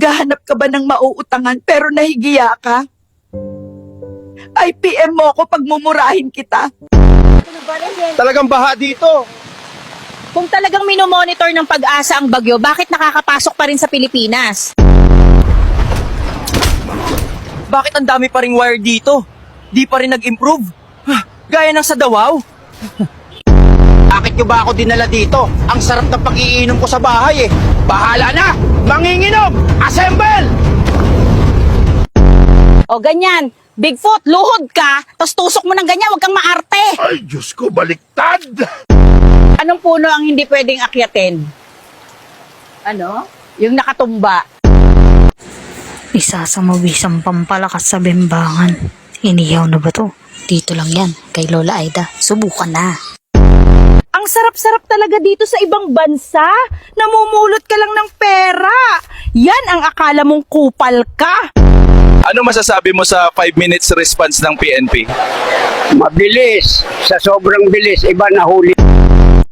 Naghahanap ka ba ng mauutangan pero nahigiya ka? Ay, PM mo ako pag mumurahin kita. Talagang baha dito. Kung talagang minomonitor ng Pag-asa ang bagyo, bakit nakakapasok pa rin sa Pilipinas? Bakit ang dami pa ring wire dito? Di pa rin nag-improve? Gaya ng sa Davao. Bakit nyo ba ako dinala dito? Ang sarap ng pag-iinom ko sa bahay eh. Bahala na! Manginginom! Assemble! O ganyan, Bigfoot, luhod ka, tapos tusok mo ng ganyan, huwag kang maarte. Ay, Diyos ko, baliktad! Anong puno ang hindi pwedeng akyatin? Ano? Yung nakatumba. Isa sa mabisang pampalakas sa bembangan. Inihaw na ba to? Dito lang yan, kay Lola Aida. Subukan na. Ang sarap-sarap talaga dito sa ibang bansa. Namumulot ka lang ng pera. Yan ang akala mong kupal ka. Ano masasabi mo sa 5 minutes response ng PNP? Mabilis. Sa sobrang bilis, iba nahuli.